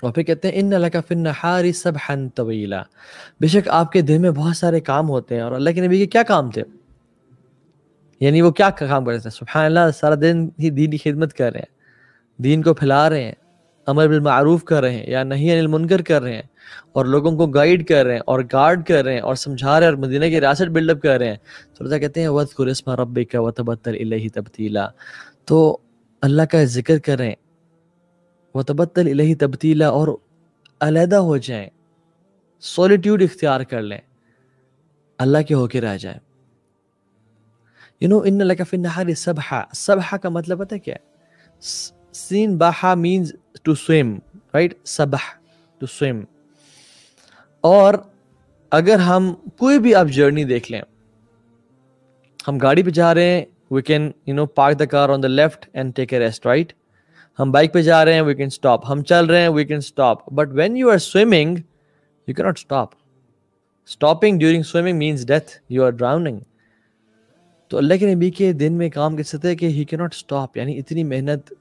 اور پھر کہتے ہیں ان لک فی النہار سبحا طویلا، بے شک آپ کے دن میں بہت سارے کام ہوتے ہیں. اور اللہ کے نبی کے کیا کام تھے؟ یعنی وہ کیا کام کرتے ہیں؟ سبحان اللہ، سارا دن ہی دین کی خدمت کر رہے ہیں، دین کو پھیلا رہے ہیں، امر بالمعروف کر رہے ہیں یا نہی عن المنکر کر رہے ہیں، اور لوگوں کو گائیڈ کر رہے ہیں اور گارڈ کر رہے ہیں اور سمجھا رہے ہیں اور مدینہ کی ریاست بلڈ اپ کر رہے ہیں. تو اللہ کہتے ہیں وَاذْكُرِ اسْمَ رَبِّكَ وَتَبَتَّلْ إِلَيْهِ تَبْتِيلًا، تو اللہ کا ذکر کریں، وَتَبَتَّلْ إِلَيْهِ تَبْتِيلًا، اور علیحدہ ہو جائیں، سولیٹیوڈ اختیار کر لیں، اللہ کے ہو کے رہ جائیں. ان لک فی النہار سبحا، سبحا کا مطلب پتہ ہے کیا ہے؟ سین Baha means to swim, right, سبح ٹو سویم. اور اگر ہم کوئی بھی آپ جرنی دیکھ لیں، ہم گاڑی پہ جا رہے ہیں، we can park the car on the left and take a rest, right. ہم بائک پہ جا رہے ہیں، وی کین اسٹاپ. ہم چل رہے ہیں، we can stop. But when you are swimming you can not stop. Stopping during swimming means death, you are drowning. تو اللہ کے نبی کے دن میں کام کس طرح کہ ہی کی ناٹ اسٹاپ، یعنی اتنی محنت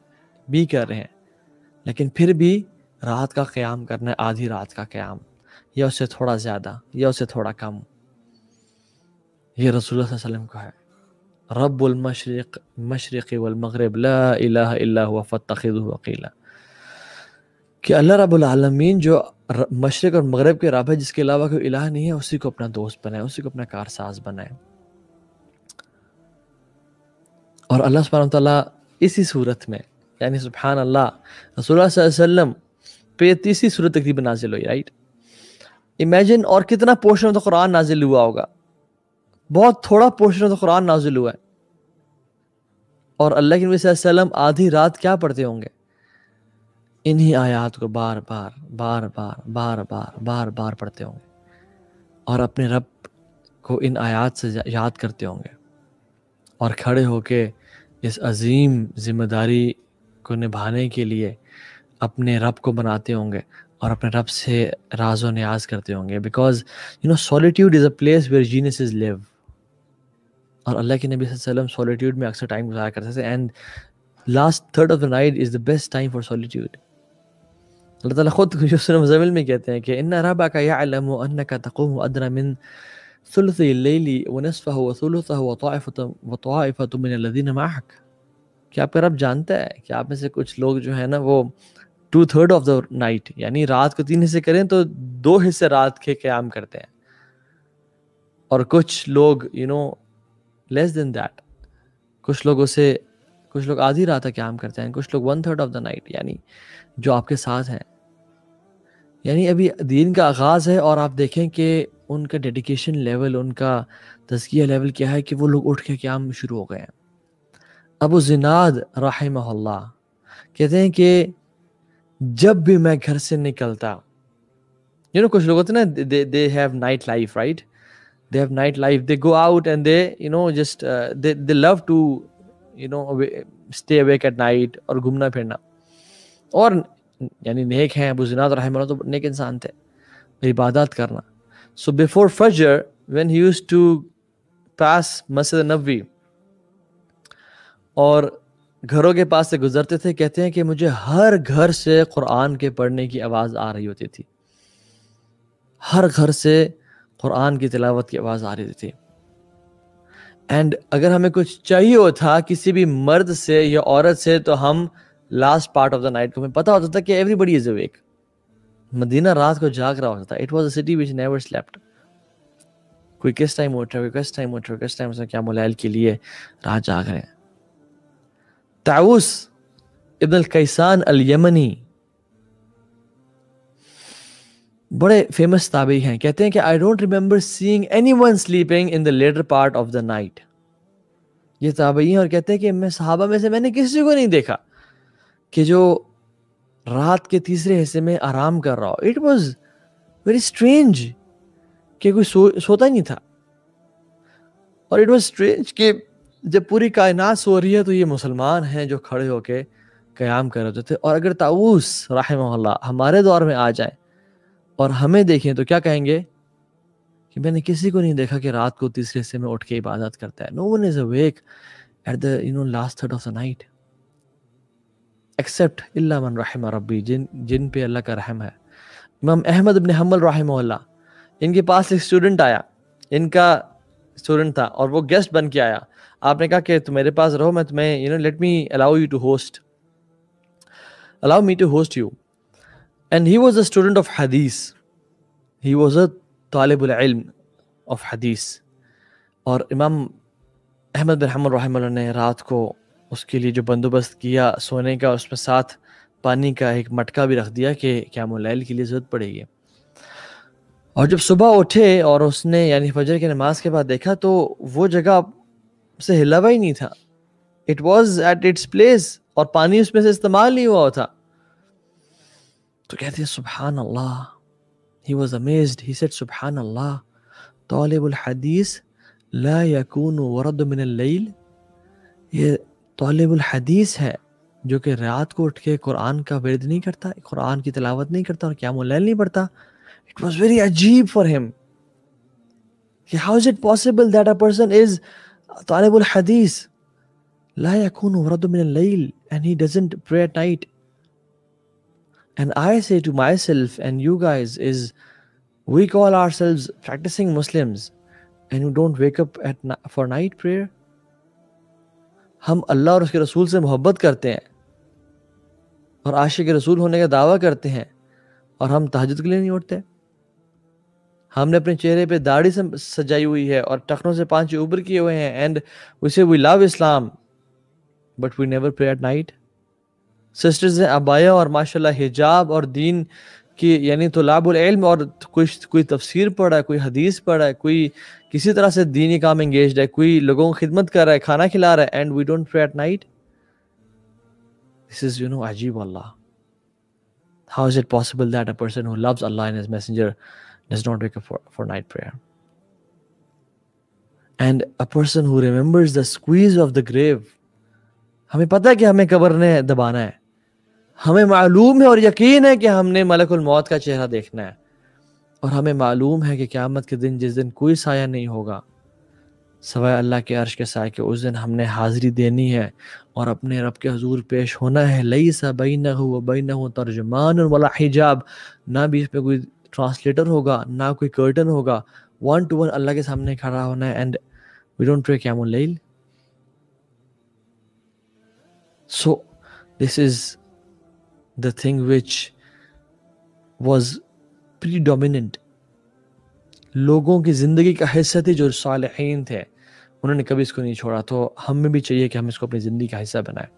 بھی کر رہے ہیں لیکن پھر بھی رات کا قیام کرنا ہے، آدھی رات کا قیام، یا اس سے تھوڑا زیادہ یا اس سے تھوڑا کم. یہ رسول اللہ صلی اللہ علیہ وسلم کا ہے. رب المشرق مشرق والمغرب لا الہ الا هو فاتخذه وکیلا، کہ اللہ رب العالمین جو مشرق اور مغرب کے رب ہے، جس کے علاوہ کوئی الہ نہیں ہے، اسی کو اپنا دوست بنائے، اسی کو اپنا کارساز بنائے. اور اللہ سبحانہ وتعالیٰ اسی صورت میں، یعنی سبحان اللہ، رسول اللہ صلی اللہ علیہ وسلم پہ تیسری صورت تقریباً نازل ہوئی، رائٹ. امیجن، اور کتنا پورشن آف دا قرآن نازل ہوا ہوگا؟ بہت تھوڑا پورشن آف دا قرآن نازل ہوا ہے. اور اللہ کے نبی صلی اللہ علیہ وسلم آدھی رات کیا پڑھتے ہوں گے؟ انہی آیات کو بار بار بار بار بار بار بار بار پڑھتے ہوں گے اور اپنے رب کو ان آیات سے یاد کرتے ہوں گے، اور کھڑے ہو کے اس عظیم ذمہ داری کو نبھانے کے لیے اپنے رب کو بناتے ہوں گے اور اپنے رب سے راز و نیاز کرتے ہوں گے. Because solitude is a place where geniuses live. اور اللہ کے نبی صلی اللہ علیہ وسلم سولیٹیوڈ میں اکثر ٹائم گزارا کرتے تھے، and last third of the night is the best time for solitude. Allah تعالیٰ خود سورہ مزمل میں کہتے ہیں کہ ان ربک یعلم انک تقوم ادنی من ثلثی اللیل ونصفہ وثلثہ وطائفۃ من الذین معک، کہ آپ کا رب جانتا ہے کہ آپ میں سے کچھ لوگ جو ہے نا وہ 2/3 آف دا نائٹ، یعنی رات کو 3 حصے کریں تو 2 حصے رات کے قیام کرتے ہیں، اور کچھ لوگ لیس دین دیٹ، کچھ لوگ آدھی رات کا قیام کرتے ہیں، کچھ لوگ 1/3 آف دا نائٹ، یعنی جو آپ کے ساتھ ہیں. یعنی ابھی دین کا آغاز ہے اور آپ دیکھیں کہ ان کا ڈیڈیکیشن لیول، ان کا تزکیہ لیول کیا ہے کہ وہ لوگ اٹھ کے قیام شروع ہو گئے ہیں. ابو زناد رحمہ اللہ کہتے ہیں کہ جب بھی میں گھر سے نکلتا، کچھ لوگ ہوتے ہیں نا، they have night life, right? They have night life. They go out and they just they love to stay awake at night اور گھومنا پھرنا. اور یعنی نیک ہیں، ابو زناد رحمہ اللہ تو نیک انسان تھے، عبادات کرنا. So before Fajr when he used to pass Masjid Nabawi اور گھروں کے پاس سے گزرتے تھے، کہتے ہیں کہ مجھے ہر گھر سے قرآن کے پڑھنے کی آواز آ رہی ہوتی تھی، ہر گھر سے قرآن کی تلاوت کی آواز آ رہی تھی. اینڈ اگر ہمیں کچھ چاہیے ہوتا کسی بھی مرد سے یا عورت سے، تو ہم last part of the night کو ہمیں پتہ ہوتا تھا کہ ایوری بڈی از اویک. مدینہ رات کو جاگ رہا ہوتا تھا. It was a city which never slept. کوئی کس ٹائم اٹھ رہا ہے، کوئی کس ٹائم اٹھ رہا ہے، کس ٹائم سے کیا ملیل کے لیے رات جاگ رہے ہیں. طاؤوس ابن الکیسان الیمنی بڑے فیمس تابعی ہیں، کہتے ہیں کہ I don't remember seeing anyone sleeping in the later part of the night. یہ تابعی ہیں اور کہتے ہیں کہ میں صحابہ میں سے میں نے کسی کو نہیں دیکھا کہ جو رات کے تیسرے حصے میں آرام کر رہا ہو. It was very strange کہ کوئی سوتا ہی نہیں تھا. اور it was strange کہ جب پوری کائنات سو رہی ہے تو یہ مسلمان ہیں جو کھڑے ہو کے قیام کر رہے تھے. اور اگر طاؤوس رحمہ اللہ ہمارے دور میں آ جائیں اور ہمیں دیکھیں تو کیا کہیں گے کہ میں نے کسی کو نہیں دیکھا کہ رات کو تیسرے حصے میں اٹھ کے عبادت کرتا ہے. No one is awake at the last third of the night. except illa man rahima rabbi, جن پہ اللہ کا رحم ہے. امام احمد ابن حنبل رحمہ اللہ، ان کے پاس ایک اسٹوڈنٹ آیا، ان کا اسٹوڈنٹ تھا اور وہ گیسٹ بن کے آیا. آپ نے کہا کہ تم میرے پاس رہو، میں تمہیں let me allow me to host you. And he was a student of hadith. He was a طالب العلم of hadith. اور امام احمد بن حنبل رحمہ اللہ نے رات کو اس کے لیے جو بندوبست کیا سونے کا، اس میں ساتھ پانی کا ایک مٹکا بھی رکھ دیا کہ قیام اللیل کے لیے ضرورت پڑے گی. اور جب صبح اٹھے اور اس نے یعنی فجر کی نماز کے بعد دیکھا تو وہ جگہ سے ہلا ہی نہیں تھا. It was at its place, اور پانی اس میں سے استعمال نہیں ہوا تھا. تو کہتے ہیں سبحان اللہ. He was amazed. He said سبحان اللہ، طالب الحدیث لا یکون ورد من اللیل. یہ طالب الحدیث ہے جو کہ رات کو اٹھ کے قرآن کا ورد نہیں کرتا، قرآن کی تلاوت نہیں کرتا اور قیام اللیل نہیں پڑھتا. It was very عجیب for him. How is it possible that a person is طالب الحدیث لا یکون ورد من اللیل and he doesn't pray at night? And I say to myself and you guys is, we call ourselves practicing Muslims and you don't wake up for night prayer. ہم اللہ اور اس کے رسول سے محبت کرتے ہیں اور عاشق رسول ہونے کا دعویٰ کرتے ہیں، اور ہم تہجد کے لیے نہیں اٹھتے. ہم نے اپنے چہرے پہ داڑھی سے سجائی ہوئی ہے اور ٹخنوں سے پانچے اوپر کیے ہوئے ہیں، اینڈ وی سے وی لو Islam but we never pray at night. Sisters ہیں ابایا اور ماشاءاللہ حجاب اور دین کی یعنی طلاب العلم، اور کوئی تفسیر پڑھا ہے، کوئی حدیث پڑھا ہے، کوئی کسی طرح سے دینی کام انگیجڈ ہے، کوئی لوگوں کو خدمت کر رہا ہے، کھانا کھلا رہا ہے، and we don't pray at night. دس از عجیب اللہ. How is it possible that a person who loves Allah and His Messenger does not wake up for night prayer? And a person who remembers the squeeze of the grave. ہمیں پتہ ہے کہ ہمیں قبر نے دبانا ہے، ہمیں معلوم ہے اور یقین ہے کہ ہم نے ملک الموت کا چہرہ دیکھنا ہے، اور ہمیں معلوم ہے کہ قیامت کے دن جس دن کوئی سایہ نہیں ہوگا سوائے اللہ کے عرش کے سائے کے، اس دن ہم نے حاضری دینی ہے اور اپنے رب کے حضور پیش ہونا ہے. لیس بینہ و بینہ ترجمان ولا حجاب، نہ بھی اس پہ کوئی ٹرانسلیٹر ہوگا، نہ کوئی کرٹن ہوگا. 1 to 1 اللہ کے سامنے کھڑا ہونا ہے. اینڈ وی ڈونٹ پرے قیام اللیل. So this is the thing which was predominant. لوگوں کی زندگی کا حصہ تھی جو صالحین تھے، انہوں نے کبھی اس کو نہیں چھوڑا. تو ہم میں بھی چاہیے کہ ہم اس کو اپنی زندگی کا حصہ بنائیں.